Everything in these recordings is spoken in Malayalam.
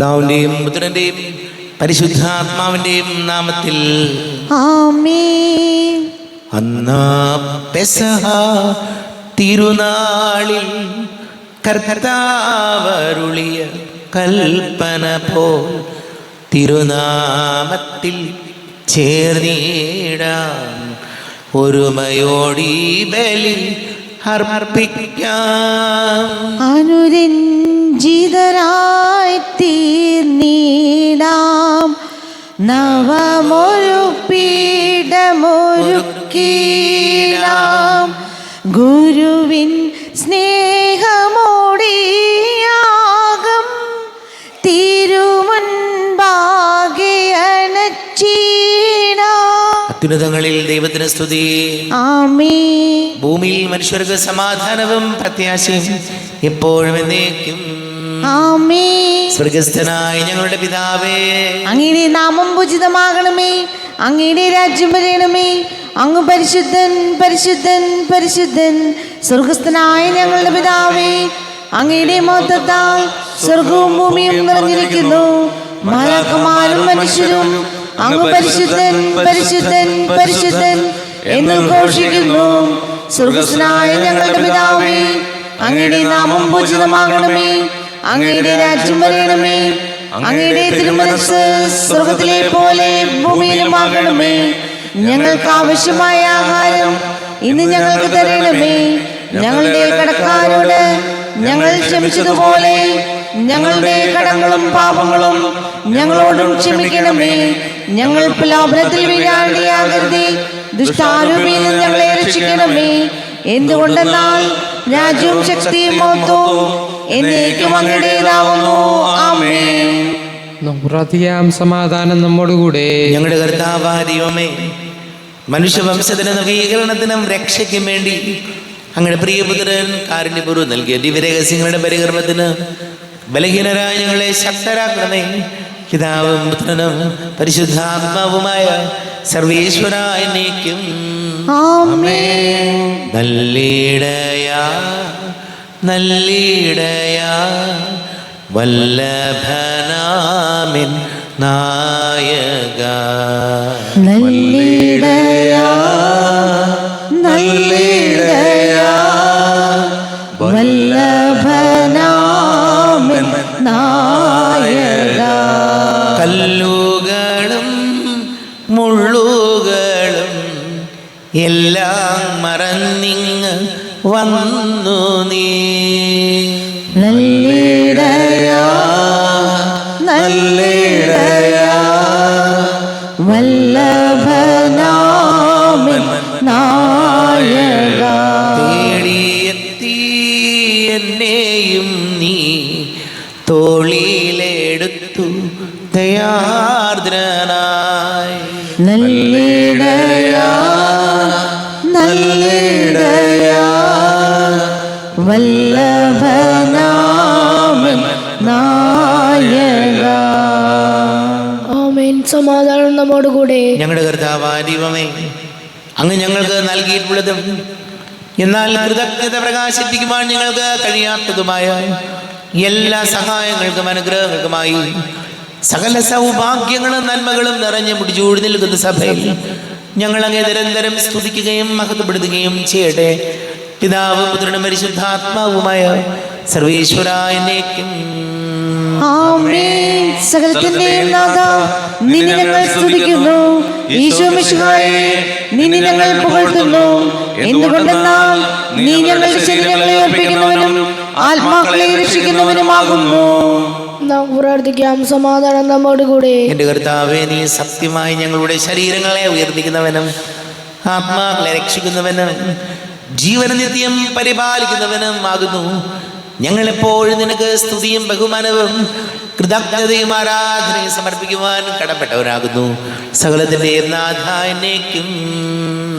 പിതാവിന്റെയും പുത്രന്റെയും പരിശുദ്ധാത്മാവിന്റെയും നാമത്തിൽ ആമേൻ. അന്നാ പെസഹ തിരുനാളിൽ കർത്താവരുളിയ കൽപ്പന പോൽ തിരുനാമത്തിൽ ചേർന്നിടാം, ഒരുമയോടി ബലി അർപ്പിക്കാം. അനുരഞ്ജിതരായി തീർന്നിടാം, നവമൊരു പീഠമൊരുക്കിടാം. ഗുരുവിൻ സ്നേഹമോടിയാകം തിരുമുൻപാകെ അണച്ചിടാം. അത്യുന്നതങ്ങളിൽ ദൈവത്തിന് സ്തുതി. ആമേൻ. ഭൂമിയിൽ മനുഷ്യർക്ക് സമാധാനവും പ്രത്യാശയും എപ്പോഴും എന്നേക്കും. ആമേൻ. സ്വർഗസ്ഥനായ ഞങ്ങളുടെ പിതാവേ, അങ്ങയുടെ നാമം പൂജിതമാകണമേ, അങ്ങയുടെ രാജ്യം വരണമേ. അങ്ങ് പരിശുദ്ധൻ പരിശുദ്ധൻ പരിശുദ്ധൻ. സ്വർഗസ്ഥനായ ഞങ്ങളുടെ പിതാവേ, അങ്ങയുടെ മഹത്വത്താൽ സ്വർഗവും ഭൂമിയും നിറഞ്ഞിരിക്കുന്നു. മാലാഖമാരും മനുഷ്യരും അങ്ങ് പരിശുദ്ധൻ പരിശുദ്ധൻ പരിശുദ്ധൻ എന്ന് ഘോഷിക്കുന്നു. സ്വർഗസ്ഥനായ ഞങ്ങളുടെ പിതാവേ, അങ്ങയുടെ നാമം പൂജിതമാകണമേ, അങ്ങയുടെ രാജ്യം വരണമേ. അങ്ങയുടെ തിരുമനസ്സ് സ്വർഗത്തിലെ പോലെ ഭൂമിയിലുമാകണമേ. ഞങ്ങൾക്ക് ആവശ്യമായ ആഹാരം ഇന്ന് ഞങ്ങൾക്ക് തരണമേ. ഞങ്ങളുടെ കടക്കാരോട് ഞങ്ങൾ ക്ഷമിച്ചതുപോലെ ഞങ്ങളുടെ കടങ്ങളും പാപങ്ങളും ഞങ്ങളോടും ക്ഷമിക്കണമേ. ഞങ്ങൾ പ്രലോഭനത്തിൽ വീഴാണ്ടിയാകരുതേ, ദുഷ്ടാരൂപിയിൽ നിന്ന് ഞങ്ങളെ രക്ഷിക്കണമേ. എന്തുകൊണ്ടെന്നാൽ രാജ്യവും ശക്തിയും മഹത്വവും എന്നേക്കും അങ്ങയുടേതാവുന്നു. ആമേൻ. പ്രാർത്ഥിക്കാം. സമാധാനം നമ്മോടുകൂടെ. ഞങ്ങളുടെ കർത്താവായ ദൈവമേ, മനുഷ്യവംശത്തിന് നവീകരണത്തിനും രക്ഷയ്ക്കും വേണ്ടി അങ്ങയുടെ പ്രിയപുത്രൻ കാരുണ്യപൂർവ്വം നൽകിയ ദിവ്യരഹസ്യങ്ങളുടെ പരികർമ്മത്തിന് ബലഹീനരായ ഞങ്ങളെ ശക്തരാക്കണമേ. പിതാവും പുത്രനും പരിശുദ്ധാത്മാവുമായ സർവേശ്വരായ എന്നേക്കും. ആമേൻ. നല്ലിടയാ നല്ലിടയാ വല്ലഭനാമിൻ നായക. നല്ലിടയാ നല്ലിടയാ വല്ലഭനാമൻ നായക. കല്ലുകളും മുള്ളുകളും എല്ലാം മറന്നിങ്ങ് വന്നു നീ. നല്ലിടയാ നല്ലിടയാ വല്ലഭനാമൻ നായക. തേടിയെത്തി എന്നെയും നീ തോളിലെടുത്തു ദയാർദ്രനായി. നല്ലിടയാ നല്ലിടയാ വല്ലഭനാമൻ നായക. ആമേൻ. സമാധാനം നമ്മോടുകൂടെ. ഞങ്ങളുടെ കർത്താവായ ദൈവമേ, അങ്ങ് ഞങ്ങൾക്ക് നൽകിയിട്ടുള്ളതും എന്നാൽ കൃതജ്ഞത പ്രകാശിപ്പിക്കുവാൻ ഞങ്ങൾക്ക് കഴിയാത്തതുമായ എല്ലാ സഹായങ്ങൾക്കും അനുഗ്രഹങ്ങൾക്കുമായി സകല സൗഭാഗ്യങ്ങളും നന്മകളും നിറഞ്ഞ് മുടിച്ചൂടി നിൽക്കുന്ന സഭയിൽ ഞങ്ങൾ അങ്ങേ നിരന്തരം സ്തുതിക്കുകയും മഹത്വപ്പെടുത്തുകയും ചെയ്യട്ടെ. പിതാവും പുത്രനും പരിശുദ്ധാത്മാവുമായ സർവേശ്വരായ എന്നേക്കും. ആമേൻ. സകലത്തിന്റെയും നാഥാ, നിന്നെ ഞങ്ങൾ സ്തുതിക്കുന്നു. ഈശോ മിശിഹായേ, നിന്നെ ഞങ്ങൾ പുകഴ്ത്തുന്നു. എന്തുകൊണ്ടെന്നാൽ നീ ഞങ്ങളുടെ ശരീരങ്ങളെ അർപ്പിക്കുന്നവനും ആത്മാക്കളെ രക്ഷിക്കുന്നവനുമാകുന്നു. നാം പ്രാർത്ഥിക്കാം. സമാധാനം നമ്മോടുകൂടെ. എന്റെ കർത്താവേ, നീ സത്യമായി ഞങ്ങളുടെ ശരീരങ്ങളെ ഉയർത്തിക്കുന്നവനും ആത്മാക്കളെ രക്ഷിക്കുന്നവനും ജീവന നിത്യം പരിപാലിക്കുന്നവനും ആകുന്നു. ഞങ്ങളെപ്പോഴും നിനക്ക് സ്തുതിയും ബഹുമാനവും കൃതജ്ഞതയും ആരാധനയും സമർപ്പിക്കുവാൻ കടപ്പെട്ടവരാകുന്നു. സകലത്തിന്റെ നാഥ എന്നേക്കും.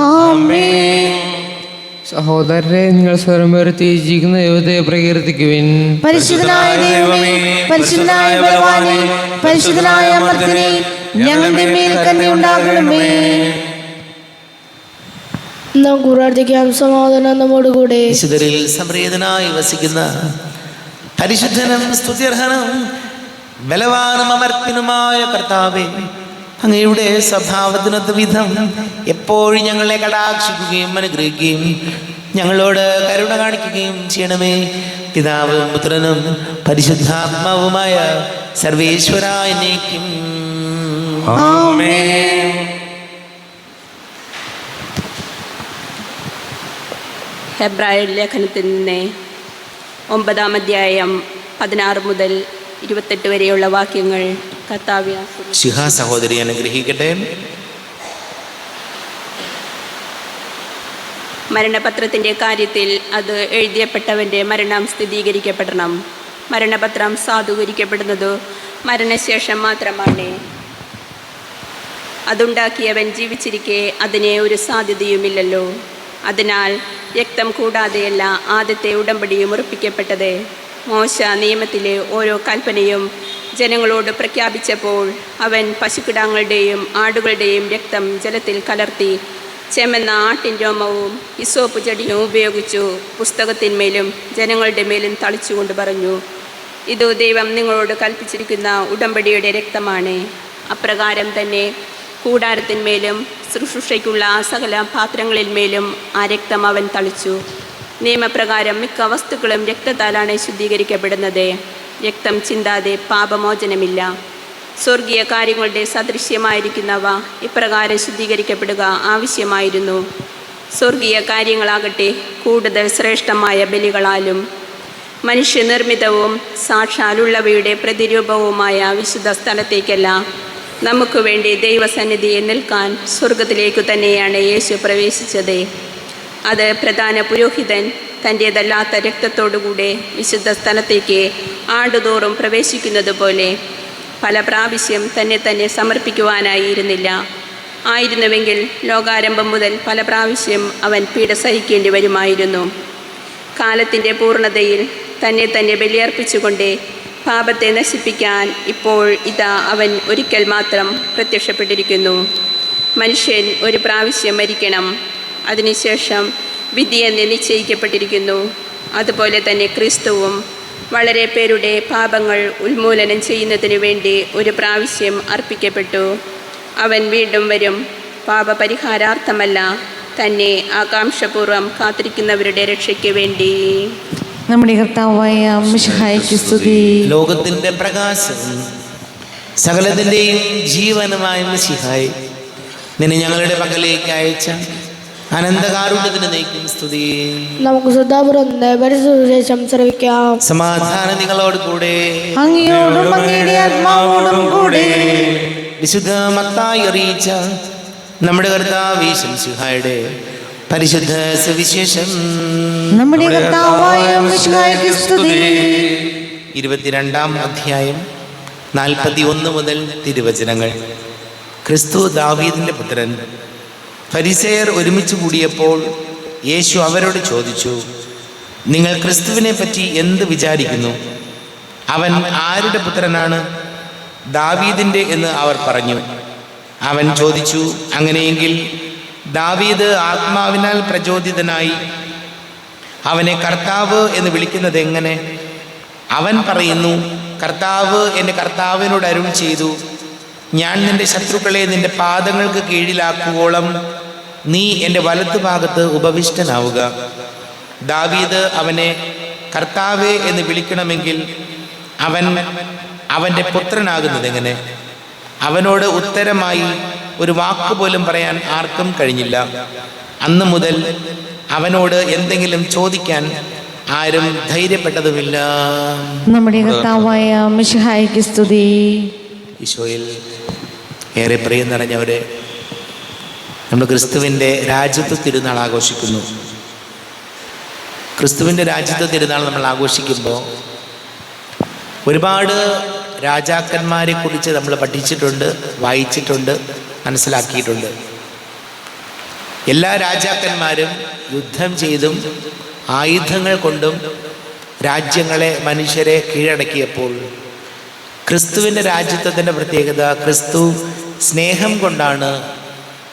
ആമേൻ. സഹോദരരെ, നിങ്ങൾ സ്വരം ഉയർത്തി ജീവിക്കുന്ന ദൈവത്തെ പ്രകീർത്തിക്കുവിൻ. പരിശുദ്ധനായ ദൈവമേ, പരിശുദ്ധനായ ബലവാനേ, പരിശുദ്ധനായ അമർത്യനേ, ഞങ്ങളുടെ മേൽ കരുണയുണ്ടാകണമേ. നാം പ്രാർത്ഥിക്കാം. സമാധാനം നമ്മോടുകൂടെ. വിശുദ്ധരിൽ സംപ്രീതനായി വസിക്കുന്ന പരിശുദ്ധനും സ്തുത്യർഹനും ബലവാനും അമർത്തിനുമായ കർത്താവേ, അങ്ങയുടെ സ്വഭാവത്തിനൊത്ത വിധം എപ്പോഴും ഞങ്ങളെ കടാക്ഷിക്കുകയും അനുഗ്രഹിക്കുകയും ഞങ്ങളോട് കരുണ കാണിക്കുകയും ചെയ്യണമേ. പിതാവും പുത്രനും പരിശുദ്ധാത്മാവുമായ സർവേശ്വരായ എന്നേക്കും ആമേൻ. ഹെബ്രായർ ലേഖനത്തിൽ നിന്ന് 9-ാം അധ്യായം 16 മുതൽ 28 വരെയുള്ള വാക്യങ്ങൾ കർത്താവേ ശിഹ സഹോദരി അനുഗ്രഹിക്കട്ടെ. മരണപത്രത്തിൻ്റെ കാര്യത്തിൽ അത് എഴുതിയപ്പെട്ടവൻ്റെ മരണം സ്ഥിരീകരിക്കപ്പെടണം. മരണപത്രം സാധൂകരിക്കപ്പെടുന്നത് മരണശേഷം മാത്രമാണ്. അതുണ്ടാക്കിയവൻ ജീവിച്ചിരിക്കെ അതിന് ഒരു സാധ്യതയുമില്ലല്ലോ. അതിനാൽ രക്തം കൂടാതെയല്ല ആദ്യത്തെ ഉടമ്പടിയും ഉറപ്പിക്കപ്പെട്ടത്. മോശ നിയമത്തിലെ ഓരോ കൽപ്പനയും ജനങ്ങളോട് പ്രഖ്യാപിച്ചപ്പോൾ അവൻ പശുക്കിടാങ്ങളുടെയും ആടുകളുടെയും രക്തം ജലത്തിൽ കലർത്തി ചെമെന്ന ആട്ടിൻ രോമവും ഹിസോപ്പ് ചെടിയും ഉപയോഗിച്ചു പുസ്തകത്തിന്മേലും ജനങ്ങളുടെ മേലും തളിച്ചുകൊണ്ട് പറഞ്ഞു, ഇത് ദൈവം നിങ്ങളോട് കൽപ്പിച്ചിരിക്കുന്ന ഉടമ്പടിയുടെ രക്തമാണ്. അപ്രകാരം തന്നെ കൂടാരത്തിന്മേലും ശുശ്രൂഷയ്ക്കുള്ള സകല പാത്രങ്ങളിന്മേലും ആ രക്തം അവൻ തളിച്ചു. നിയമപ്രകാരം മിക്ക വസ്തുക്കളും രക്തത്താലാണ് ശുദ്ധീകരിക്കപ്പെടുന്നത്. രക്തം ചിന്താതെ പാപമോചനമില്ല. സ്വർഗീയ കാര്യങ്ങളുടെ സദൃശ്യമായിരിക്കുന്നവ ഇപ്രകാരം ശുദ്ധീകരിക്കപ്പെടുക ആവശ്യമായിരുന്നു. സ്വർഗീയ കാര്യങ്ങളാകട്ടെ കൂടുതൽ ശ്രേഷ്ഠമായ ബലികളാലും മനുഷ്യനിർമ്മിതവും സാക്ഷാലുള്ളവയുടെ പ്രതിരൂപവുമായ വിശുദ്ധ സ്ഥലത്തേക്കല്ല, നമുക്ക് വേണ്ടി ദൈവസന്നിധിയിൽ നിൽക്കാൻ സ്വർഗത്തിലേക്കു തന്നെയാണ് യേശു പ്രവേശിച്ചത്. അത് പ്രധാന പുരോഹിതൻ തൻ്റേതല്ലാത്ത രക്തത്തോടുകൂടെ വിശുദ്ധ സ്ഥലത്തേക്ക് ആണ്ടുതോറും പ്രവേശിക്കുന്നത് പോലെ പല പ്രാവശ്യം തന്നെ സമർപ്പിക്കുവാനായിരുന്നില്ല. ആയിരുന്നുവെങ്കിൽ ലോകാരംഭം മുതൽ പല പ്രാവശ്യം അവൻ പീഡ സഹിക്കേണ്ടി വരുമായിരുന്നു. കാലത്തിൻ്റെ പൂർണ്ണതയിൽ തന്നെ ബലിയർപ്പിച്ചുകൊണ്ട് പാപത്തെ നശിപ്പിക്കാൻ ഇപ്പോൾ ഇതാ അവൻ ഒരിക്കൽ മാത്രം പ്രത്യക്ഷപ്പെട്ടിരിക്കുന്നു. മനുഷ്യൻ ഒരു പ്രാവശ്യം മരിക്കണം, അതിനുശേഷം വിധിയെന്ന് നിശ്ചയിക്കപ്പെട്ടിരിക്കുന്നു. അതുപോലെ തന്നെ ക്രിസ്തുവും വളരെ പേരുടെ പാപങ്ങൾ ഉന്മൂലനം ചെയ്യുന്നതിനു വേണ്ടി ഒരു പ്രാവശ്യം അർപ്പിക്കപ്പെട്ടു. അവൻ വീണ്ടും വരും, പാപപരിഹാരാർത്ഥമല്ല, തന്നെ ആകാംക്ഷപൂർവ്വം കാത്തിരിക്കുന്നവരുടെ രക്ഷയ്ക്ക് വേണ്ടി. നമ്മുടെ കർത്താവായ മിശിഹായ്ക്ക് സ്തുതി. ലോകത്തിന്റെ പ്രകാശവും സകലത്തിന്റെയും ജീവനുമായ മിശിഹായി, നിന്നെ ഞങ്ങളുടെ പക്കലേക്ക് അയച്ച അനന്തകാരുണ്യത്തിന് നയിക്കും സ്തുതി. നമുക്ക് ശ്രദ്ധാപൂർവം പരിശുദ്ധം ശ്രവിക്കാം. സമാധാനം നിങ്ങളോട് കൂടെ, അങ്ങയോടും അങ്ങയുടെ ആത്മാവോടും കൂടെ. വിശുദ്ധ മത്തായി അറിയിച്ച നമ്മുടെ കർത്താവ് മിശിഹായുടെ പരിശുദ്ധ സുവിശേഷം. നമ്മുടെ കർത്താവായ മിശിഹായ്ക്ക് സ്തുതി. 22-ാം അധ്യായം 41 മുതൽ തിരുവചനങ്ങൾ. ക്രിസ്തു ദാവീദിന്റെ പുത്രൻ. ഫരിസേയർ ഒരുമിച്ച് കൂടിയപ്പോൾ യേശു അവരോട് ചോദിച്ചു, നിങ്ങൾ ക്രിസ്തുവിനെ പറ്റി എന്ത് വിചാരിക്കുന്നു? അവൻ ആരുടെ പുത്രനാണ്? ദാവീദിന്റെ എന്ന് അവർ പറഞ്ഞു. അവൻ ചോദിച്ചു, അങ്ങനെയെങ്കിൽ ദാവീദ് ആത്മാവിനാൽ പ്രചോദിതനായി അവനെ കർത്താവ് എന്ന് വിളിക്കുന്നത് എങ്ങനെ? അവൻ പറയുന്നു, കർത്താവ് എൻ്റെ കർത്താവിനോട് അരുൾ ചെയ്തു, ഞാൻ നിന്റെ ശത്രുക്കളെ നിന്റെ പാദങ്ങൾക്ക് കീഴിലാക്കുവോളം നീ എൻ്റെ വലത്തുഭാഗത്ത് ഉപവിഷ്ടനാവുക. ദാവീദ് അവനെ കർത്താവേ എന്ന് വിളിക്കണമെങ്കിൽ അവൻ അവൻ്റെ പുത്രനാകുന്നത് എങ്ങനെ? അവനോട് ഉത്തരമായി ഒരു വാക്കുപോലും പറയാൻ ആർക്കും കഴിഞ്ഞില്ല. അന്ന് മുതൽ അവനോട് എന്തെങ്കിലും ചോദിക്കാൻ ആരും ധൈര്യപ്പെട്ടതുമില്ല. നമ്മുടെ കർത്താവായ മിശിഹായ്ക്ക് സ്തുതി. ഈശോയിൽ ഏറെ പ്രിയം നിറഞ്ഞവരെ, നമ്മൾ ക്രിസ്തുവിൻ്റെ രാജ്യത്വ തിരുനാൾ ആഘോഷിക്കുന്നു. ക്രിസ്തുവിൻ്റെ രാജ്യത്വ തിരുനാൾ നമ്മൾ ആഘോഷിക്കുമ്പോൾ ഒരുപാട് രാജാക്കന്മാരെ കുറിച്ച് നമ്മൾ പഠിച്ചിട്ടുണ്ട്, വായിച്ചിട്ടുണ്ട്, മനസ്സിലാക്കിയിട്ടുണ്ട്. എല്ലാ രാജാക്കന്മാരും യുദ്ധം ചെയ്തും ആയുധങ്ങൾ കൊണ്ടും രാജ്യങ്ങളെ, മനുഷ്യരെ കീഴടക്കിയപ്പോൾ ക്രിസ്തുവിൻ്റെ രാജ്യത്വത്തിൻ്റെ പ്രത്യേകത, ക്രിസ്തു സ്നേഹം കൊണ്ടാണ്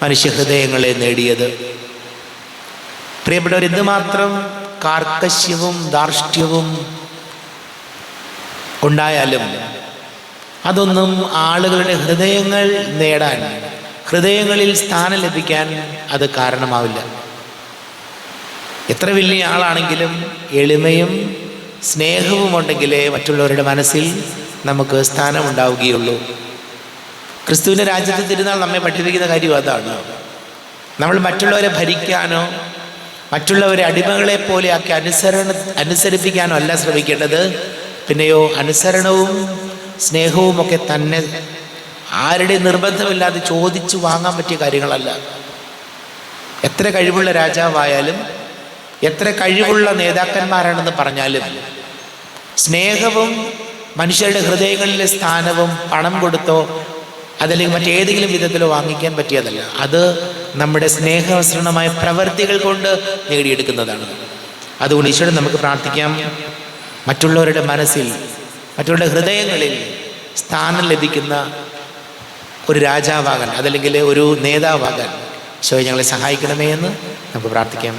മനുഷ്യഹൃദയങ്ങളെ നേടിയത്. പ്രിയപ്പെട്ടവർ, എന്തുമാത്രം കാർക്കശ്യവും ധാർഷ്ട്യവും ഉണ്ടായാലും അതൊന്നും ആളുകളുടെ ഹൃദയങ്ങൾ നേടാൻ, ഹൃദയങ്ങളിൽ സ്ഥാനം ലഭിക്കാൻ അത് കാരണമാവില്ല. എത്ര വലിയ ആളാണെങ്കിലും എളിമയും സ്നേഹവും ഉണ്ടെങ്കിലേ മറ്റുള്ളവരുടെ മനസ്സിൽ നമുക്ക് സ്ഥാനമുണ്ടാവുകയുള്ളൂ. ക്രിസ്തുവിൻ്റെ രാജ്യത്തെ തിരുനാൾ നമ്മെ പഠിപ്പിക്കുന്ന കാര്യം അതാണ്. നമ്മൾ മറ്റുള്ളവരെ ഭരിക്കാനോ മറ്റുള്ളവരെ അടിമകളെ പോലെ ആക്കി അനുസരിപ്പിക്കാനോ അല്ല ശ്രമിക്കേണ്ടത്. പിന്നെയോ അനുസരണവും സ്നേഹവും ഒക്കെ തന്നെ ആരുടെ നിർബന്ധമില്ലാതെ ചോദിച്ചു വാങ്ങാൻ പറ്റിയ കാര്യങ്ങളല്ല. എത്ര കഴിവുള്ള രാജാവായാലും എത്ര കഴിവുള്ള നേതാക്കന്മാരാണെന്ന് പറഞ്ഞാലും സ്നേഹവും മനുഷ്യരുടെ ഹൃദയങ്ങളിലെ സ്ഥാനവും പണം കൊടുത്തോ അതല്ലെങ്കിൽ മറ്റേതെങ്കിലും വിധത്തിലോ വാങ്ങിക്കാൻ പറ്റിയതല്ല. അത് നമ്മുടെ സ്നേഹവസ്രണമായ പ്രവൃത്തികൾ കൊണ്ട് നേടിയെടുക്കുന്നതാണ്. അതുകൊണ്ട് ഈശോയോട് നമുക്ക് പ്രാർത്ഥിക്കാം, മറ്റുള്ളവരുടെ മനസ്സിൽ, മറ്റുള്ളവരുടെ ഹൃദയങ്ങളിൽ സ്ഥാനം ലഭിക്കുന്ന ഒരു രാജാവാകാൻ, അതല്ലെങ്കിൽ ഒരു നേതാവാകാൻ ഈശോയെ ഞങ്ങളെ സഹായിക്കണമേ എന്ന് നമുക്ക് പ്രാർത്ഥിക്കാം.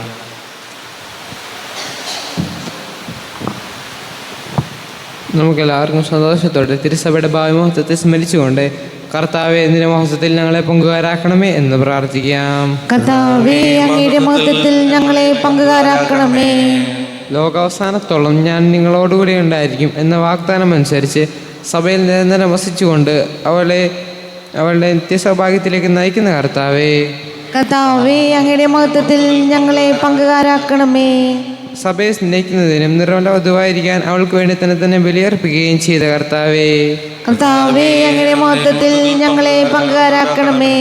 നമുക്കെല്ലാവർക്കും സന്തോഷത്തോടെ തിരുസഭയുടെ ഭാവിമഹത്വത്തെ സ്മരിച്ചുകൊണ്ട് കർത്താവെ നിന്റെ മഹത്വത്തിൽ ഞങ്ങളെ പങ്കുകാരാക്കണമേ എന്ന് പ്രാർത്ഥിക്കാം. കർത്താവേ, അങ്ങയുടെ മഹത്വത്തിൽ ഞങ്ങളെ പങ്കുകാരാക്കണമേ. ലോകാവസാനത്തോളം ഞാൻ നിങ്ങളോടുകൂടി ഉണ്ടായിരിക്കും എന്ന വാഗ്ദാനം അനുസരിച്ച് സഭയിൽ നിരന്തരം വസിച്ചുകൊണ്ട് അവളുടെ നിത്യസൗഭാഗ്യത്തിലേക്ക് നയിക്കുന്ന കർത്താവേ, കർത്താവേ, അങ്ങയുടെ മഹത്വത്തിൽ ഞങ്ങളെ പങ്കുകാരാക്കണമേ. സഭയെ സ്നേഹിക്കുന്നതിനും നിർമ്മല വധുവായിരിക്കാൻ അവൾക്ക് വേണ്ടി തന്നെ ബലിയർപ്പിക്കുകയും ചെയ്ത കർത്താവേ, കർത്താവേ, അങ്ങയുടെ മഹത്വത്തിൽ ഞങ്ങളെ പങ്കുകാരാക്കണമേ.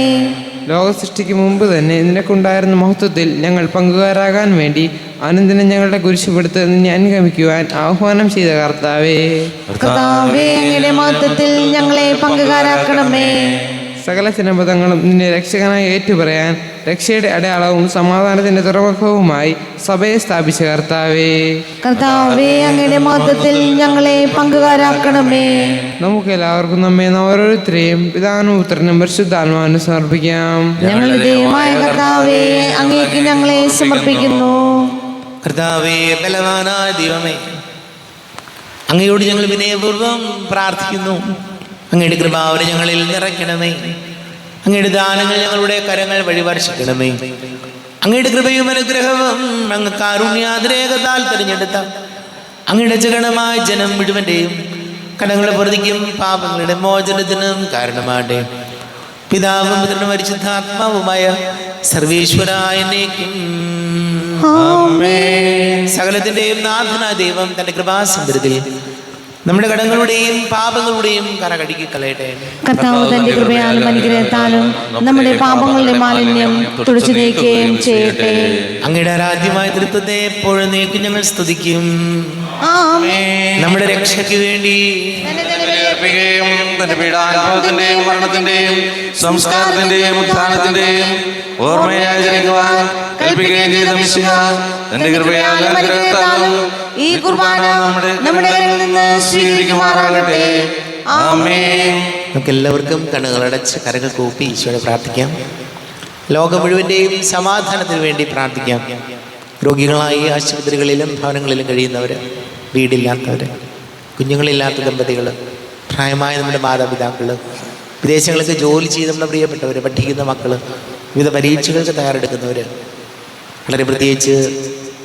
ലോകസൃഷ്ടിക്ക് മുമ്പ് തന്നെ നിനക്കുണ്ടായിരുന്ന മഹത്വത്തിൽ ഞങ്ങൾ പങ്കുകാരാകാൻ വേണ്ടി അനന്തരം ഞങ്ങളുടെ കുരിശുപെടുത്ത് നിന്നെ അനുഗമിക്കുവാൻ ആഹ്വാനം ചെയ്ത കർത്താവേ, കർത്താവേ, അങ്ങയുടെ മഹത്വത്തിൽ ഞങ്ങളെ പങ്കുകാരാക്കണമേ. സകല ജനപദങ്ങളും നിന്നെ രക്ഷകനായി ഏറ്റുപറയാൻ രക്ഷയുടെ അടയാളവും സമാധാനത്തിന്റെ തുറമുഖവുമായി സഭയെ സ്ഥാപിച്ച കർത്താവേ, കർത്താവേ, അങ്ങയുടെ മഹത്വത്തിൽ ഞങ്ങളെ പങ്കുകാരാക്കണമേ. നമുക്ക് എല്ലാവർക്കും നമ്മെ ഓരോരുത്തരെയും പിതാവിനും പുത്രനും പരിശുദ്ധാത്മാവിനും സമർപ്പിക്കാം. ഞങ്ങളുടെ ദൈവമായ കർത്താവേ, അങ്ങേക്ക് ഞങ്ങളെ സമർപ്പിക്കുന്നു. കർത്താവേ, ബലവാനായ ദൈവമേ, അങ്ങയോട് ഞങ്ങൾ വിനയപൂർവ്വം പ്രാർത്ഥിക്കുന്നു. അങ്ങയുടെ കൃപാവരെ ഞങ്ങളിൽ നിറയ്ക്കണമേ. അങ്ങയുടെ ദാനങ്ങൾ ഞങ്ങളുടെ കരങ്ങൾ വഴി വർഷിക്കണമേ. അങ്ങയുടെ കൃപയും അനുഗ്രഹവും അങ്ങ് കാരുണ്യാതിരേകത്താൽ തിരഞ്ഞെടുത്ത അങ്ങയുടെ ജഗണമായ ജനം മുഴുവൻ്റെയും കടങ്ങളുടെ പ്രതിക്കും പാപങ്ങളുടെ മോചനത്തിനും കാരണമാട്ടെ. പിതാവും പുത്രനും പരിശുദ്ധാത്മാവുമായ സർവേശ്വരായ എന്നേക്കും സകലത്തിന്റെയും നാഥനായ ദൈവം തന്റെ കൃപാസമ്പരത്തിൽ നമ്മുടെ കടങ്ങളുടെയും പാപങ്ങളുടെയും കറ കഴുകി കളയട്ടെ. കർത്താവ് തന്റെ കൃപയാലും അനുഗ്രഹത്താലും നമ്മുടെ പാപങ്ങളുടെ മാലിന്യം തുടച്ചു നീക്കുകയും ചെയ്യട്ടെ. അങ്ങയുടെ ആരാധ്യമായ തൃത്വത്തെ എപ്പോഴും നീക്കും ഞങ്ങൾ സ്തുതിക്കും. നമ്മുടെ രക്ഷയ്ക്ക് വേണ്ടി തന്റെ പീഡാനുഭവത്തിന്റെയും മരണത്തിന്റെയും സംസ്കാരത്തിന്റെയും ഉത്ഥാനത്തിന്റെയും ഓർമ്മയായി ജനിക്കുവാൻ കൽപ്പിക്കുകയും ചെയ്ത മിശിഹ തന്റെ കൃപയാലും അനുഗ്രഹത്താലും ഈ കുർബാന നമ്മുടെ കയ്യിൽ നിന്ന് സ്വീകരിക്കുമാറാകട്ടെ. ആമേൻ. നമുക്ക് എല്ലാവർക്കും കണ്ണുകളടച്ച് കരങ്ങൾ കൂപ്പി ഈശോയെ പ്രാർത്ഥിക്കാം. ലോകം മുഴുവൻ്റെയും സമാധാനത്തിന് വേണ്ടി പ്രാർത്ഥിക്കാം. രോഗികളായി ആശുപത്രികളിലും ഭവനങ്ങളിലും കഴിയുന്നവർ, വീടില്ലാത്തവർ, കുഞ്ഞുങ്ങളില്ലാത്ത ദമ്പതികൾ, പ്രായമായ നമ്മുടെ മാതാപിതാക്കൾ, വിദേശങ്ങൾക്ക് ജോലി ചെയ്ത് നമ്മുടെ പ്രിയപ്പെട്ടവർ, പഠിക്കുന്ന മക്കൾ, വിവിധ പരീക്ഷകൾക്ക് തയ്യാറെടുക്കുന്നവർ, വളരെ പ്രത്യേകിച്ച്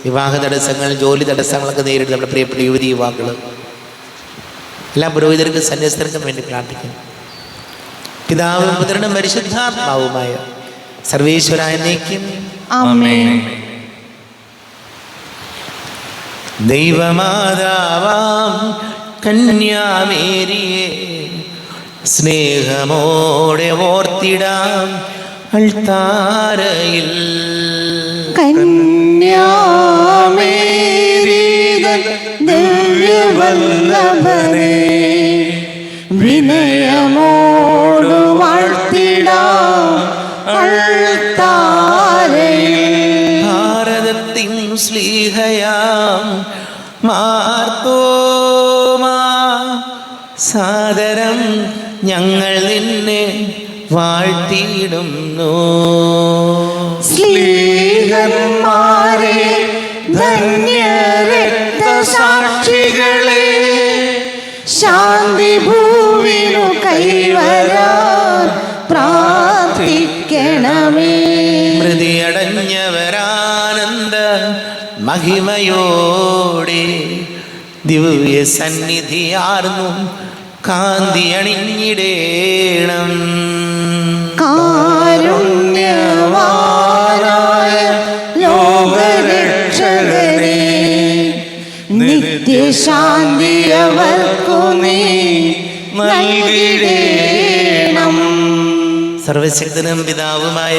വിവാഹ തടസ്സങ്ങൾ, ജോലി തടസ്സങ്ങളൊക്കെ നേരിടുന്ന നമ്മുടെ പ്രിയപ്പെട്ട യുവതി യുവാക്കൾ, എല്ലാ പുരോഹിതർക്കും സന്യസ്തർക്കും വേണ്ടി പ്രാർത്ഥിക്കും. പിതാവും പുത്രനും പരിശുദ്ധാത്മാവുമായ സർവേശ്വരായ എന്നേക്കും ആമേൻ. ദൈവമാതാവാം കന്യാമേരിയെ സ്നേഹമോടെ ഓർത്തിടാം അൾത്താരയിൽ. കന്യാമേരീതൻ ദിവ്യവല്ലഭനെ വിനയമോടു വാഴ്ത്തിടാം അൾത്താരയിൽ. ഭാരതത്തിൻ ശ്ലീഹയാം മാർത്തോമാ സാദരം ഞങ്ങൾ നിന്നെ വാഴ്ത്തിയിടുന്നു. സ്ലീഹന്മാരെ, ധന്യരക്തസാക്ഷികളെ, ശാന്തി ഭൂവിനു മഹിമയോടെ ദിവ്യ സന്നിധിയാർന്നു കാന്തി അണിഞ്ഞിടേണം. കാരുണ്യവാനായ ലോകരക്ഷകനേ, നിത്യശാന്തി അവർക്കു നീ നൽകിടേണം. സർവശക്തനും പിതാവുമായ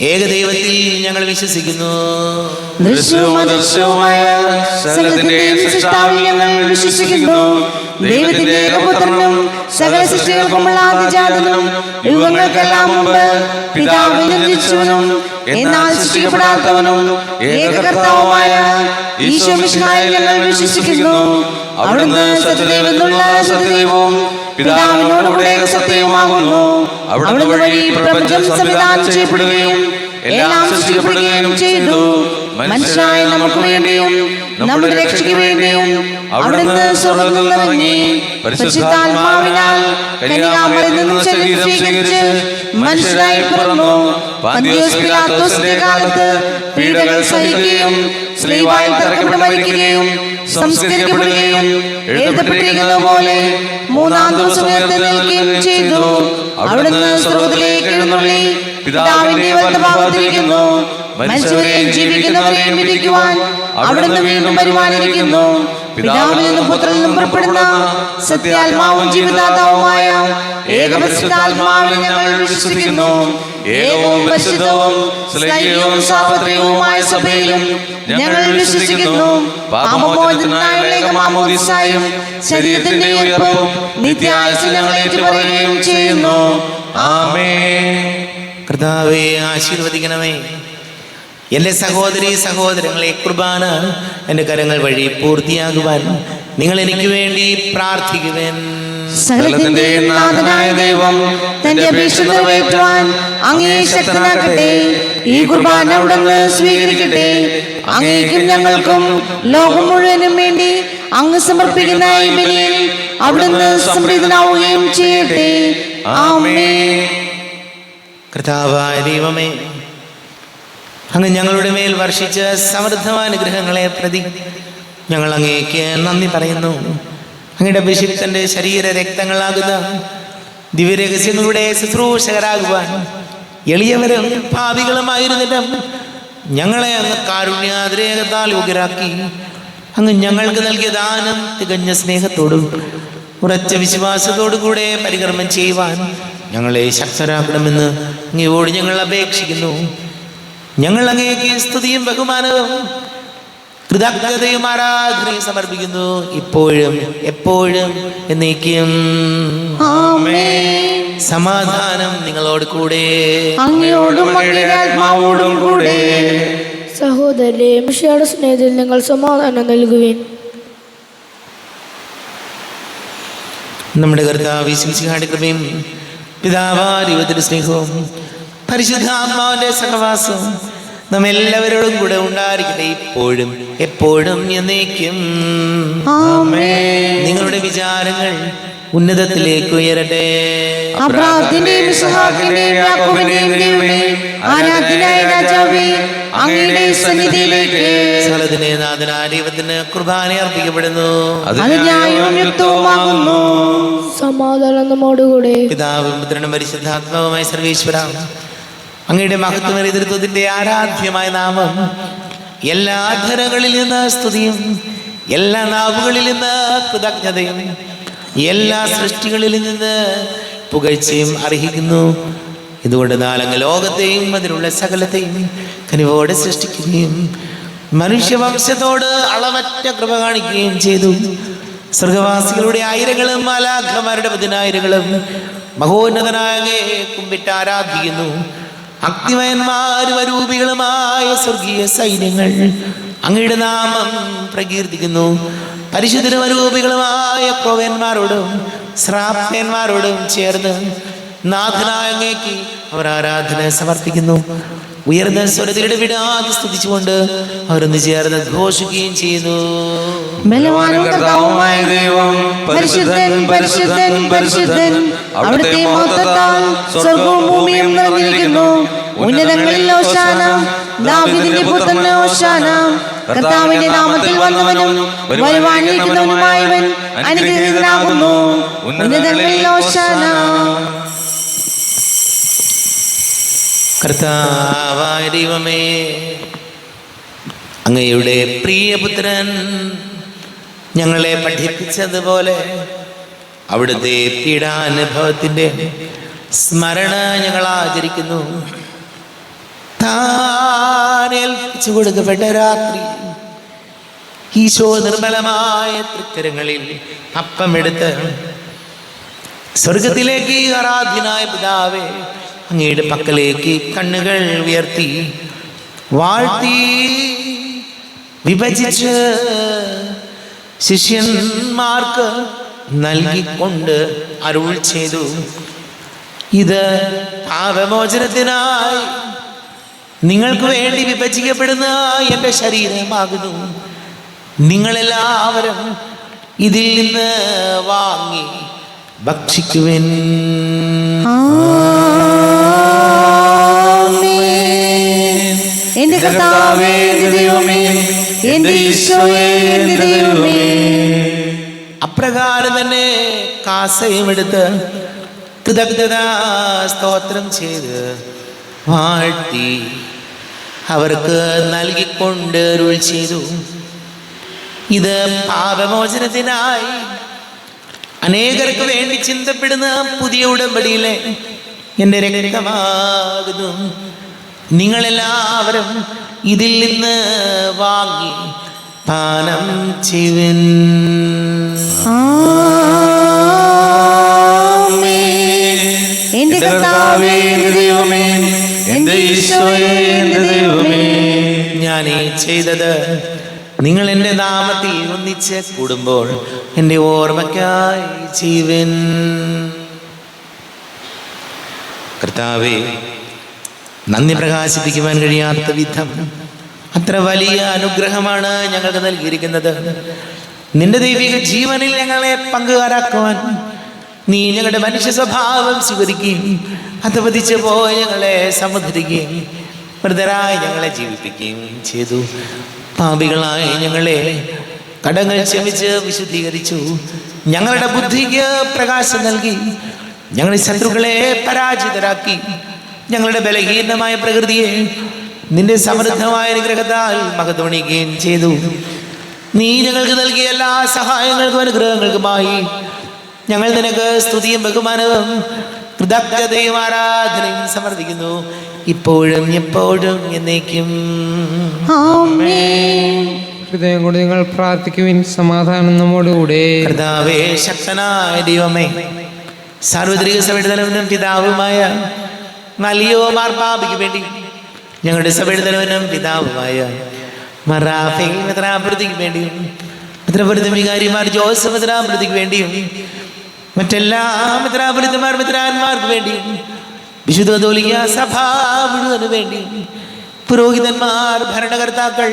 ഏകദൈവത്തിൽ ഞങ്ങൾ വിശ്വസിക്കുന്നു. ദൃശ്യവും അദൃശ്യവുമായ സകലത്തിന്റെയും സൃഷ്ടാവിൽ ഞങ്ങൾ വിശ്വസിക്കുന്നു. ദൈവത്തിന്റെ ഏകപുത്രനും സകല സൃഷ്ടികൾക്കുമുള്ള ആദിജാതനും യുഗങ്ങൾക്കെല്ലാം മുമ്പ് പിതാവിനും ജനിച്ചവനും എന്നാൽ സൃഷ്ടിക്കപ്പെടാത്തവനും ഏകകർത്താവുമായ ഈശോ മിശിഹായിൽ ഞങ്ങൾ വിശ്വസിക്കുന്നു. അവിടുന്ന് സത്യദൈവമെന്നുള്ള സത്യദൈവവും പിതാവിനോടുകൂടെ സത്യവുമാകുന്നു. അവിടുന്ന് വഴി പ്രപഞ്ചം സംവിധാനം ചെയ്യപ്പെടുകയും എല്ലാം സൃഷ്ടിക്കപ്പെടുകയും ചെയ്തു. മനുഷ്യരായ നമുക്ക് വേണ്ടിയും നമ്മുടെ രക്ഷയ്ക്ക് വേണ്ടിയും അവിടുന്ന് സ്വർഗ്ഗത്തിൽ നിന്നിറങ്ങി പരിശുദ്ധാത്മാവിനാൽ കന്യകാമറിയിൽ നിന്ന് ശരീരം സ്വീകരിച്ച് മനുഷ്യരായി പിറന്നു. പന്തിയോസ് പീലാത്തോസിന്റെ കാലത്ത് പീഡകൾ സഹിക്കുകയും സ്ലീവായിൽ തറയ്ക്കപ്പെട്ട് മരിക്കുകയും സംസ്കരിക്കപ്പെടുകയും എഴുതപ്പെട്ടിരിക്കുന്ന പോലെ മൂന്നാം ദിവസം ഉയർത്തെഴുന്നേൽക്കുകയും ചെയ്തു. അവിടുന്ന് സ്വർഗ്ഗത്തിലേക്ക് എഴുന്നള്ളി പിതാവിന്റെ വലത്തുഭാഗത്തിരിക്കുന്നു. മരിച്ചവരെയും ജീവിക്കുന്നവരെയും വിധിക്കുവാൻ അവിടുന്ന് വീണ്ടും വരുവാനിരിക്കുന്നു. പിതാവിൽ നിന്നും പുത്രനിൽ നിന്നും പുറപ്പെടുന്ന സത്യാത്മാവും ജീവിതാത്മാവുമായ ഏകപരിശുദ്ധാത്മാവിൽ ഞങ്ങൾ വിശ്വസിക്കുന്നു. ഏകവും പരിശുദ്ധവും സ്ലൈംഗികവും സാർവത്രികവുമായ സഭയിലും ഞങ്ങൾ വിശ്വസിക്കുന്നു. പാപമോചനത്തിനായുള്ള ഏകമാമോദീസായും ശരീരത്തിന്റെ ഉയർപ്പും നിത്യായുസ്സും ഞങ്ങൾ ഏറ്റുപറയുകയും ചെയ്യുന്നു. ആമേൻ. കർത്താവേ, ആശീർവദിക്കണമേ. എൻ്റെ സഹോദരീ സഹോദരങ്ങളെ, കുർബാന എൻ്റെ കരങ്ങൾ വഴി പൂർത്തിയാകുവാൻ നിങ്ങൾ എനിക്ക് വേണ്ടി പ്രാർത്ഥിക്കുവാൻ. സകലത്തിന്റെയും നാഥനായ ദൈവം തന്റെ അപേക്ഷ നിറവേറ്റുവാൻ അങ്ങയെ ശക്തനാക്കട്ടെ. ഈ കുർബാന അവിടുന്ന് സ്വീകരിക്കട്ടെ. അങ്ങേക്കും ഞങ്ങൾക്കും ലോകം മുഴുവനും വേണ്ടി അങ്ങ് സമർപ്പിക്കുന്ന ഈ ബലിയിൽ അവിടുന്ന് സംപ്രീതനാവുകയും ചെയ്യട്ടെ. ആമേൻ. കർത്താവായ ദൈവമേ, അങ്ങ് ഞങ്ങളുടെ മേൽ വർഷിച്ച സമൃദ്ധമായ അനുഗ്രഹങ്ങളെ പ്രതി ഞങ്ങൾ അങ്ങേക്ക് നന്ദി പറയുന്നു. അങ്ങയുടെ അഭിഷിക്തന്റെ ശരീര രക്തങ്ങളാകുന്ന ദിവ്യരഹസ്യങ്ങളുടെ ശുശ്രൂഷകരാകുവാൻ എളിയവരും ഭാവികളുമായിരുന്നിട്ടും ഞങ്ങളെ അങ്ങ് കാരുണ്യാതിരേകത്താൽ യോഗ്യരാക്കി. അങ്ങ് ഞങ്ങൾക്ക് നൽകിയ ദാനം തികഞ്ഞ സ്നേഹത്തോടും ഉറച്ച വിശ്വാസത്തോടു കൂടെ പരികർമ്മം ചെയ്യുവാൻ ഞങ്ങളെ ശക്തരാക്കണമെന്ന് അങ്ങയോട് ഞങ്ങൾ അപേക്ഷിക്കുന്നു. ഞങ്ങൾ അങ്ങേക്ക് സ്തുതിയും ബഹുമാനവും കൃതജ്ഞതയും ആരാധനയും സമർപ്പിക്കുന്നു, ഇപ്പോഴും എപ്പോഴും എന്നേക്കും. ആമേൻ. സമാധാനം നിങ്ങളോട് കൂടെ, അങ്ങയോടും അങ്ങയുടെ ആത്മാവോടും കൂടെ. സഹോദരരെ, മിശിഹായുടെ സ്നേഹത്തിൽ നിങ്ങൾ സമാധാനം നൽകുവിൻ. നമ്മുടെ കർത്താവ് മിശിഹായുടെ കൃപയും പിതാവായ ദൈവത്തിന്റെ സ്നേഹവും പരിശുദ്ധാത്മാവിന്റെ സഹവാസവും നമ്മെല്ലാവരോടും കൂടെ ഉണ്ടായിരിക്കട്ടെ, ഇപ്പോഴും എപ്പോഴും എന്നേക്കും. നിങ്ങളുടെ വിചാരങ്ങൾ ഉന്നതത്തിലേക്ക് ഉയരട്ടെ. അബ്രാഹത്തിന്റെയും ഇസ്ഹാക്കിന്റെയും യാക്കോബിന്റെയും ദൈവമേ, ആരാധ്യനായ രാജാവേ, അങ്ങയുടെ സന്നിധിയിലേക്ക് സകലത്തിന്റെ നാഥനായ ദൈവത്തിന് കുർബാന അർപ്പിക്കപ്പെടുന്നു. അത് ന്യായവും യുക്തവുമാകുന്നു. സമാധാനം നമ്മോടുകൂടെ. പിതാവും പുത്രനും പരിശുദ്ധാത്മാവുമായ സർവേശ്വര, അങ്ങയുടെ മഹത്വമേറിയ നേതൃത്വത്തിന്റെ ആരാധ്യമായ നാമം എല്ലാ ധരകളിൽ നിന്ന് സ്തുതിയും എല്ലാ നാവുകളിൽ നിന്ന് കൃതജ്ഞതയും എല്ലാ സൃഷ്ടികളിൽ നിന്ന് പുകഴ്ചയും അർഹിക്കുന്നു. ഇതുകൊണ്ട് നാലങ്ങ് ലോകത്തെയും അതിലുള്ള സകലത്തെയും കനിവോടെ സൃഷ്ടിക്കുകയും മനുഷ്യവംശത്തോട് അളവറ്റ കൃപ കാണിക്കുകയും ചെയ്തു. സ്വർഗവാസികളുടെ ആയിരങ്ങളും മാലാഖമാരുടെ പതിനായിരങ്ങളും മഹോന്നതനായ അങ്ങയെ കുമ്പിട്ട് ആരാധിക്കുന്നു. അഗ്നിമയന്മാരും അരൂപികളുമായ സ്വർഗീയ സൈന്യങ്ങൾ അങ്ങയുടെ നാമം പ്രകീർത്തിക്കുന്നു. പരിശുദ്ധരും അരൂപികളുമായ ക്രോവന്മാരോടും ശ്രാപ്യന്മാരോടും ചേർന്ന് നാഥനായ അങ്ങേക്ക് അവർ ആരാധന സമർപ്പിക്കുന്നു. ഉയർന്ന സ്വരത്തിലൂടെ വിടാതെ സ്തുതിച്ചുകൊണ്ട് അവരൊന്ന് ചേർന്ന് ഘോഷിക്കുകയും ചെയ്യുന്നു. ബലവാനും കർത്താവുമായ ദൈവം പരിശുദ്ധൻ പരിശുദ്ധൻ പരിശുദ്ധൻ, അവിടുത്തെ മഹത്വത്താൽ സ്വർഗ്ഗവും ഭൂമിയും നിറഞ്ഞിരിക്കുന്നു. ഉന്നതങ്ങളിൽ ഹോശാന, ദാവീദിന്റെ പുത്രന് ഹോശാന. കർത്താവിന്റെ നാമത്തിൽ വന്നവനും വരുവാനിരിക്കുന്നവനുമായവൻ അനുഗ്രഹീതനാകുന്നു. ഉന്നതങ്ങളിൽ ഹോശാന. കർത്താവായ ദൈവമേ, അങ്ങയുടെ പ്രിയപുത്രൻ ഞങ്ങളെ പഠിപ്പിച്ചതുപോലെ അവിടുത്തെ പീഡാനുഭവത്തിൻ്റെ സ്മരണ ഞങ്ങൾ ആചരിക്കുന്നു. താനേൽപ്പിച്ചു കൊടുക്കപ്പെട്ട രാത്രി ഈശോ നിർമ്മലമായ തൃക്കരങ്ങളിൽ അപ്പമെടുത്ത് സ്വർഗത്തിലേക്ക് ആരാധ്യനായ പിതാവേ അങ്ങയുടെ പക്കലേക്ക് കണ്ണുകൾ ഉയർത്തി വാഴ്ത്തി വിഭജിച്ച് ശിഷ്യന്മാർക്ക് നൽകിക്കൊണ്ട് അരുൾ ചെയ്തു, ഇത് പാപമോചനത്തിനായി നിങ്ങൾക്ക് വേണ്ടി വിഭജിക്കപ്പെടുന്ന എൻ്റെ ശരീരമാകുന്നു. നിങ്ങളെല്ലാവരും ഇതിൽ നിന്ന് വാങ്ങി ഭക്ഷിക്കുവിൻ. എന്റെ കർത്താവേ, എന്റെ ദൈവമേ, എന്റെ ഈശോയേ, എന്റെ ദൈവമേ. അപ്രകാരം തന്നെ കാസയും എടുത്ത് കൃതജ്ഞതാ സ്തോത്രം ചെയ്ത് വാഴ്ത്തി അവർക്ക് നൽകിക്കൊണ്ട് അരുൾ ചെയ്തു, ഇത് പാപമോചനത്തിനായി അനേകർക്ക് വേണ്ടി ചിന്തപ്പെടുന്ന പുതിയ ഉടമ്പടിയിലെ എൻ്റെ രക്തമാകുന്നു. നിങ്ങളെല്ലാവരും ഇതിൽ നിന്ന് വാങ്ങി പാനം ചെയ്യുവിൻ. എന്റെ കർത്താവേ, എന്റെ ദൈവമേ, എന്റെ ഈശോയേ, എന്റെ ദൈവമേ. ഞാൻ ഈ ചെയ്തത് നിങ്ങൾ എൻ്റെ നാമത്തിൽ ഒന്നിച്ച് കൂടുമ്പോൾ എൻ്റെ ഓർമ്മയ്ക്കായി ചെയ്യുവിൻ. കർത്താവേ, നന്ദി പ്രകാശിപ്പിക്കുവാൻ കഴിയാത്ത വിധം അത്ര വലിയ അനുഗ്രഹമാണ് ഞങ്ങൾക്ക് നൽകിയിരിക്കുന്നത്. നിന്റെ ദൈവിക ജീവനിൽ ഞങ്ങളെ പങ്കുകാരാക്കുവാൻ നീ ഞങ്ങളുടെ മനുഷ്യ സ്വഭാവം സ്വീകരിക്കുകയും അധപതിച്ച് പോയ ഞങ്ങളെ സമുദ്ധരിക്കുകയും മൃതരായി ഞങ്ങളെ ജീവിപ്പിക്കുകയും ചെയ്തു. പാപികളായ ഞങ്ങളെ കടങ്ങൾ ക്ഷമിച്ച് വിശുദ്ധീകരിച്ചു. ഞങ്ങളുടെ ബുദ്ധിക്ക് പ്രകാശം നൽകി ഞങ്ങളുടെ ശത്രുക്കളെ പരാജിതരാക്കി. ഞങ്ങളുടെ ബലഹീനമായ പ്രകൃതിയെ നിന്റെ സമൃദ്ധമായ അനുഗ്രഹത്താൽ മഹത്വണിക്കുകയും ചെയ്തു. നീ ഞങ്ങൾക്ക് നൽകിയ എല്ലാ സഹായങ്ങൾക്കും അനുഗ്രഹങ്ങൾക്കുമായി ഞങ്ങൾ നിനക്ക് സ്തുതിയും ബഹുമാനവും കൃതജ്ഞതയും ആരാധനയും സമർപ്പിക്കുന്നു, ഇപ്പോഴും എപ്പോഴും എന്നേക്കും. ഹൃദയം കൊണ്ട് നിങ്ങൾ പ്രാർത്ഥിക്കുവിൻ. സമാധാനം നമ്മോടുകൂടെ. കർത്താവേ, ശക്തനായ ദൈവമേ, സാർവത്രിക സഭയുടെ തലവനും പിതാവുമായ വലിയോ മാർപ്പാപ്പയ്ക്ക് വേണ്ടി ഞങ്ങളുടെ സഭയുടെ തലവനും പിതാവുമായ മറാഫേൽ മെത്രാപ്പൊലീത്തയ്ക്ക് വേണ്ടിയും മെത്രാപ്പൊലീത്ത വികാരിമാർ ജോസഫ് മെത്രാപ്പൊലീത്തയ്ക്ക് വേണ്ടിയും മറ്റെല്ലാ മെത്രാപ്പൊലീത്തമാർ മെത്രാന്മാർക്ക് വേണ്ടിയും വിശുദ്ധ കത്തോലിക്കാ സഭ മുഴുവന് വേണ്ടിയും പുരോഹിതന്മാർ, ഭരണകർത്താക്കൾ,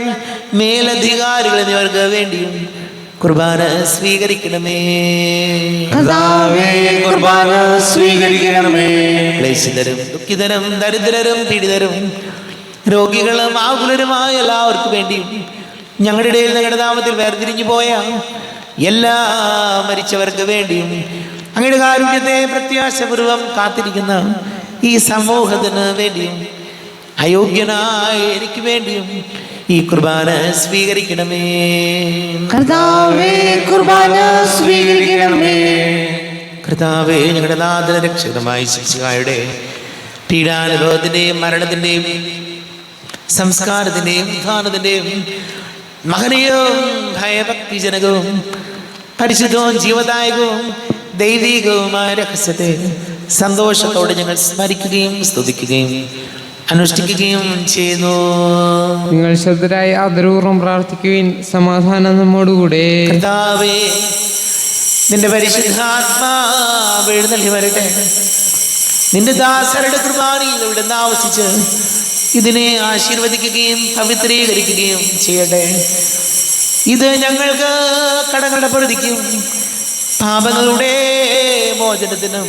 മേലധികാരികൾ എന്നിവർക്ക് വേണ്ടിയും കുർബാന സ്വീകരിക്കണമേ. കുർബാന സ്വീകരിക്കണമേ. ക്ലേശിതരും ദുഃഖിതരും ദരിദ്രരും പീഡിതരും രോഗികളും ആകുലരുമായ എല്ലാവർക്കും വേണ്ടിയും ഞങ്ങളുടെ ഇടയിൽ ഞങ്ങളുടെ നാമത്തിൽ വേർതിരിഞ്ഞു പോയ എല്ലാ മരിച്ചവർക്ക് വേണ്ടിയും അങ്ങയുടെ കാരുണ്യത്തെ പ്രത്യാശപൂർവം കാത്തിരിക്കുന്ന ഈ സമൂഹത്തിന് വേണ്ടിയും അയോഗ്യനായ എനിക്ക് വേണ്ടിയും ഈ കുർബാന സ്വീകരിക്കണമേ. കർത്താവേ, കുർബാന സ്വീകരിക്കണമേ. കർത്താവേ, ഞങ്ങളുടെ നാഥന രക്ഷകമായ ശിശുഹായുടെ പീഡാനുഭവത്തിൻ്റെയും മരണത്തിൻ്റെയും സംസ്കാരത്തിൻ്റെയും ഉത്ഥാനത്തിൻ്റെയും മഹനീയവും ഭയഭക്തിജനകവും പരിശുദ്ധവും ജീവദായകവും ദൈവികവുമായ രഹസ്യത്തെ സന്തോഷത്തോടെ ഞങ്ങൾ സ്മരിക്കുകയും സ്തുതിക്കുകയും അനുഷ്ഠിക്കുകയും ചെയ്യുന്നു. നിങ്ങൾ ശ്രദ്ധരായി ആദരപൂർവ്വം പ്രാർത്ഥിക്കുവിൻ. സമാധാനം നമ്മോടുകൂടെ. കർത്താവേ, നിന്റെ പരിശുദ്ധാത്മാവ് എഴുന്നള്ളി വരട്ടെ. നിന്റെ ദാസരുടെ കുർബാനയിൽ ഇവിടെ നിന്ന് ആവസിച്ച് ഇതിനെ ആശീർവദിക്കുകയും പവിത്രീകരിക്കുകയും ചെയ്യട്ടെ. ഇത് ഞങ്ങൾക്ക് കടങ്ങളുടെ പൊറുതിക്കും പാപങ്ങളുടെ മോചനത്തിനും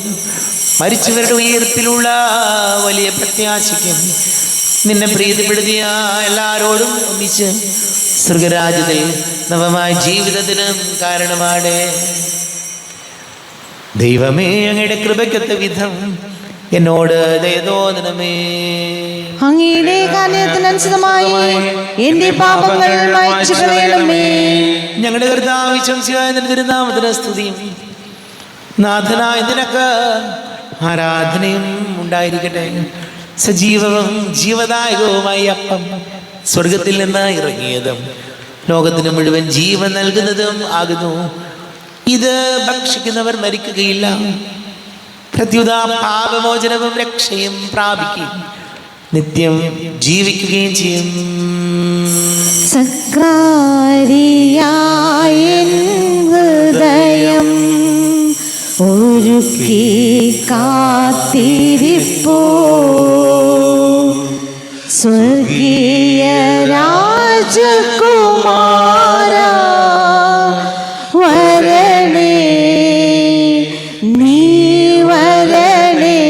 മരിച്ചവരുടെ ഉയർപ്പിലുള്ള വലിയ പ്രത്യാശയ്ക്കും നിന്നെ പ്രീതിപ്പെടുത്തിയ എല്ലാരോടും ഒന്നിച്ച് സ്വർഗരാജ്യത്തിൽ നവമായ ജീവിതത്തിന് കാരണമാണ്. ദൈവമേ, അങ്ങയുടെ കൃപയ്ക്കൊത്ത വിധം എന്നോട് ദയ തോന്നണമേ. അങ്ങയുടെ കാരുണ്യത്തിനനുസൃതമായി എന്റെ പാപങ്ങൾ മായ്ച്ചു കളയണമേ. ഞങ്ങളുടെ കർത്താവ് ശംസിയായ തിരുനാമത്തിന് സ്തുതിയും നാഥനായ നിനക്ക് ആരാധനയും ഉണ്ടായിരിക്കട്ടെ. സജീവവും ജീവദായകവുമായി അപ്പം സ്വർഗത്തിൽ നിന്ന് ഇറങ്ങിയതും ലോകത്തിന് മുഴുവൻ ജീവൻ നൽകുന്നതും ആകുന്നു. ഇത് ഭക്ഷിക്കുന്നവർ മരിക്കുകയില്ല, പ്രത്യുത പാപമോചനവും രക്ഷയും പ്രാപിക്കും, നിത്യം ജീവിക്കുകയും ചെയ്യും. സക്രാരിയായ ഹൃദയം ഒരുക്കി കാത്തിരിപ്പോ സ്വർഗീയ രാജകുമാര വരണേ, നീ വരണേ,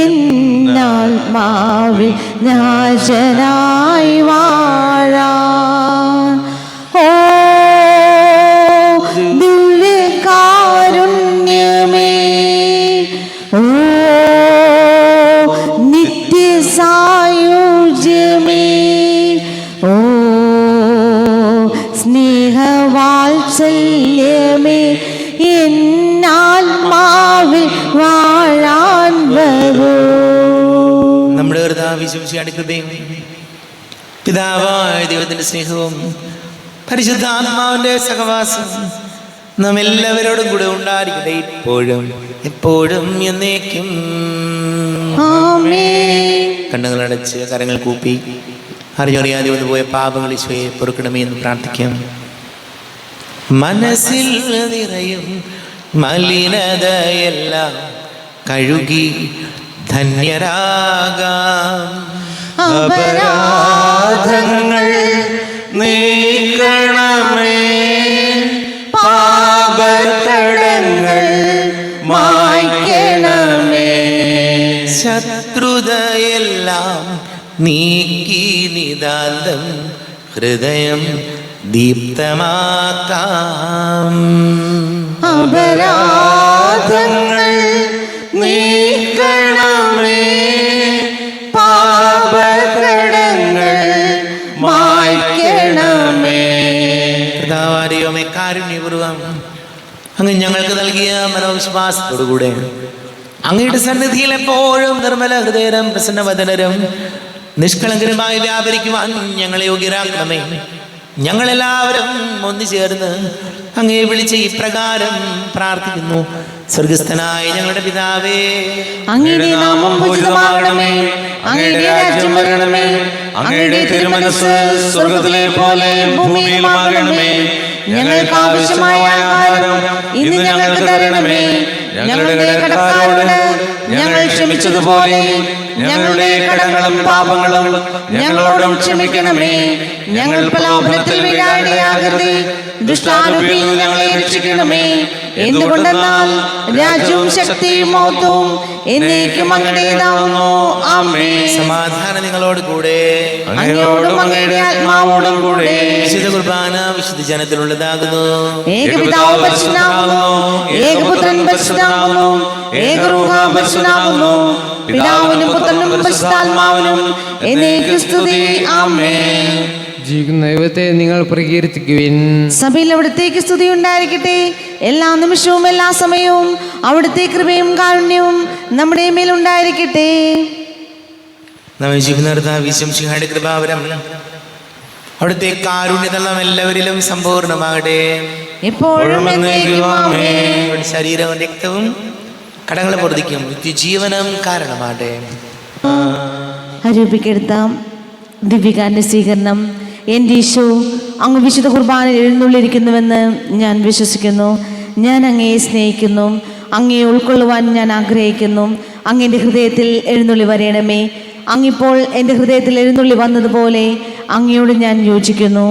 എന്നാത്മാവിൽ രാജനായി വാഴാൻ. ഓ ദിവ്യകാരുണ്യമേ, ഓ നിത്യസായുജ്യമേ, ഓ സ്നേഹവാത്സല്യമേ, എന്നാത്മാവിൽ വാഴാൻ വരൂ. നമ്മുടെ കർത്താവ് ശംസിയുടെ കൃപയും പിതാവായ ദൈവത്തിന്റെ സ്നേഹവും പരിശുദ്ധാത്മാവിന്റെ സഹവാസം നാം എല്ലാവരോടും കൂടെ ഉണ്ടായിരിക്കട്ടെ, ഇപ്പോഴും എപ്പോഴും എന്നേക്കും. ആമേൻ. കണ്ണുകളടച്ച് കരങ്ങൾ കൂപ്പി അറിഞ്ഞറിയാതെ വന്നു പോയ പാപങ്ങൾ ഈശോയെ പൊറുക്കണമേ എന്ന് പ്രാർത്ഥിക്കാം. മനസ്സിൽ നിറയും മലിനതയെല്ലാം കഴുകി ധന്യരാകാം. അപരാധങ്ങൾ നീക്കണമേ, പാപകടങ്ങൾ മായ്ക്കണമേ. ശത്രുതയെല്ലാം നീക്കി നിതാന്തം ഹൃദയം ദീപ്തമാക്കാം. അപരാധങ്ങൾ നീക്കണമേ, പാപകടങ്ങൾ മായ്ക്കണമേ. കർത്താവാരിയോമേ, കാരുണ്യപൂർവം അങ്ങ് ഞങ്ങൾക്ക് നൽകിയ മനോവിശ്വാസത്തോടുകൂടെ അങ്ങയുടെ സന്നിധിയിൽ എപ്പോഴും നിർമ്മല ഹൃദയരും പ്രസന്നവദനരും നിഷ്കളങ്കരുമായി വ്യാപരിക്കുവാൻ ഞങ്ങളെ യോഗ്യരാക്കണമേ. ഞങ്ങളെല്ലാവരും ഒന്നു ചേർന്ന് അങ്ങയെ വിളിച്ച് ഇപ്രകാരം പ്രാർത്ഥിക്കുന്നു. സ്വർഗസ്ഥനായ ഞങ്ങളുടെ പിതാവേ, അങ്ങയുടെ നാമം പൂജിതമാകണമേ, അങ്ങയുടെ രാജ്യം വരണമേ, അങ്ങയുടെ തിരുമനസ് സ്വർഗത്തിലെ പോലെ ഭൂമിയിലുമാകണമേ. ഞങ്ങൾക്ക് ആവശ്യമായ ആഹാരം ഇന്ന് ഞങ്ങൾക്ക് തരണമേ. ഞങ്ങളുടെ കടക്കാരോട് ഞങ്ങൾ ക്ഷമിച്ചതുപോലെ ഞങ്ങളുടെ കടങ്ങളും പാപങ്ങളും ഞങ്ങളോടും ക്ഷമിക്കണമേ. ഞങ്ങൾ പ്രലോഭനത്തിൽ വീഴാനിടയാകരുതേ, ദുഷ്ടാരൂപിയിൽ നിന്ന് ഞങ്ങളെ രക്ഷിക്കണമേ. എന്തുകൊണ്ടെന്നാൽ രാജ്യവും ശക്തിയും മഹത്വവും എന്നേക്കും അങ്ങയുടേതാവുന്നു. ആമേൻ. സമാധാനം നിങ്ങളോട് കൂടെ. അങ്ങയോടും അങ്ങയുടെ ആത്മാവോടും കൂടെ. വിശുദ്ധ കുർബാന വിശുദ്ധ ജനത്തിലുള്ളതാകുന്നു. ഏകപിതാവ് പരിശുദ്ധനാകുന്നു, ഏകപുത്രൻ പരിശുദ്ധനാകുന്നു, ഏകരൂഹ പരിശുദ്ധനാകുന്നു. പിതാവിനും പുത്രനും പരിശുദ്ധാത്മാവിനും എന്നേക്കും സ്തുതി. ആമേൻ. ജീവിക്കുന്ന ദൈവത്തെ നിങ്ങൾ പ്രകീർത്തിക്കുവിൻ. സഭയിൽ അവിടുത്തേക്ക് സ്തുതി ഉണ്ടായിരിക്കട്ടെ. എല്ലാ നിമിഷവും എല്ലാ സമയവും അവിടുത്തെ കൃപയും കാരുണ്യവും നമ്മുടെ മേലുണ്ടായിരിക്കട്ടെ. നമ്മെ ജീവിതം വിശംസിഹായുടെ കൃപാവരം അവിടുത്തെ കാരുണ്യത നാം എല്ലാവരിലും സമ്പൂർണ്ണമാകട്ടെ. എപ്പോഴും എന്നേക്കും. ആമേൻ. ശരീരവും രക്തവും കടങ്ങളെ പൊറുതിക്കും നിത്യജീവനം കാരണമാകട്ടെ. ആരോപിക്കെടുത്താം ദിവ്യകാന്റെ സ്വീകരണം. എൻ്റെ ഈശോ, അങ്ങ് വിശുദ്ധ കുർബാനയിൽ എഴുന്നള്ളിരിക്കുന്നുവെന്ന് ഞാൻ വിശ്വസിക്കുന്നു. ഞാൻ അങ്ങയെ സ്നേഹിക്കുന്നു, അങ്ങയെ ഉൾക്കൊള്ളുവാൻ ഞാൻ ആഗ്രഹിക്കുന്നു. അങ്ങയുടെ ഹൃദയത്തിൽ എഴുന്നള്ളി വരയണമേ. അങ്ങിപ്പോൾ എൻ്റെ ഹൃദയത്തിൽ എഴുന്നള്ളി വന്നതുപോലെ അങ്ങയോട് ഞാൻ യോജിക്കുന്നു.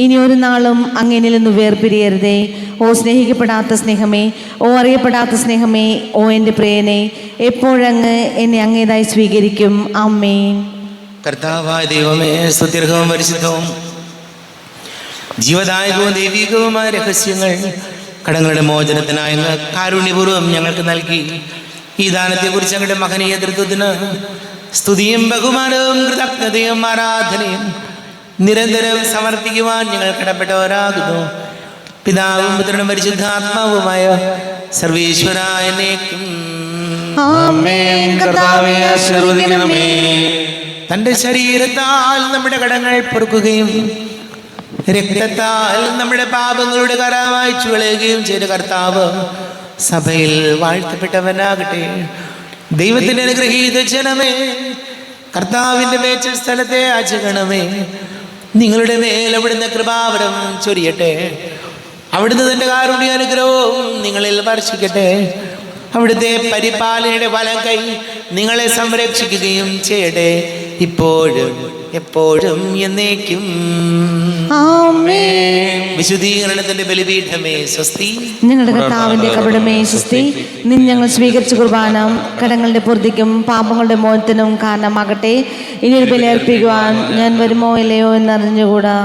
ഇനി ഒരു നാളും അങ്ങനിൽ നിന്ന് വേർപിരിയരുതേ. ഓ സ്നേഹിക്കപ്പെടാത്ത സ്നേഹമേ, ഓ അറിയപ്പെടാത്ത സ്നേഹമേ, ഓ എൻ്റെ പ്രിയനെ, എപ്പോഴങ്ങ് എന്നെ അങ്ങേതായി സ്വീകരിക്കും. ആമേൻ. കർത്താവായ ദൈവമേ, സ്തുത്യർഹവും പരിശുദ്ധവും ജീവദായകവും ദൈവികവുമായ രഹസ്യങ്ങൾ കടങ്ങളുടെ മോചനത്തിനായി അങ്ങ് കാരുണ്യപൂർവ്വം ഞങ്ങൾക്ക് നൽകി. ഈ ദാനത്തെക്കുറിച്ച് ഞങ്ങളുടെ മഹനീയ തൃത്വത്തിന് സ്തുതിയും ബഹുമാനവും കൃതജ്ഞതയും ആരാധനയും നിരന്തരം സമർപ്പിക്കുവാൻ ഞങ്ങൾ കടപ്പെട്ടവരാകുന്നു. പിതാവും പുത്രനും പരിശുദ്ധാത്മാവുമായ സർവേശ്വരായ എന്നേക്കും. ആമേൻ. കർത്താവേ, ആശീർവദിക്കണമേ. തൻ്റെ ശരീരത്താൽ നമ്മുടെ കടങ്ങൾ പൊറുക്കുകയും രക്തത്താൽ നമ്മുടെ പാപങ്ങളുടെ കറ മായ്ച്ചു കളയുകയും ചെയ്ത കർത്താവ് സഭയിൽ വാഴ്ത്തപ്പെട്ടവനാകട്ടെ. ദൈവത്തിൻ്റെ അനുഗ്രഹീത ജനമേ, കർത്താവിൻ്റെ മേച്ച സ്ഥലത്തെ ആചരണമേ, നിങ്ങളുടെ മേൽ അവിടുന്ന് കൃപാവരം ചൊരിയട്ടെ. അവിടുന്ന് തൻ്റെ കാരുണ്യ അനുഗ്രഹവും നിങ്ങളിൽ വർഷിക്കട്ടെ. അവിടുത്തെ പരിപാലനയുടെ വലം കൈ നിങ്ങളെ സംരക്ഷിക്കുകയും ചെയ്യട്ടെ, ഇപ്പോഴും എപ്പോഴും എന്നേക്കും. ആമേൻ. വിശുദ്ധീകരണത്തിന്റെ ബലിപീഠമേ സ്വസ്തി. ഞങ്ങളുടെ കർത്താവിന്റെ കപടമേ സ്വസ്തി. നിന്നെ ഞങ്ങൾ സ്വീകരിച്ച കുർബാന കടങ്ങളുടെ പൂർത്തിക്കും പാപങ്ങളുടെ മോചനത്തിനും കാരണമാകട്ടെ. ഇനിയൊരു ബലി അർപ്പിക്കുവാൻ ഞാൻ വരുമോ ഇല്ലയോ എന്നറിഞ്ഞുകൂടാ.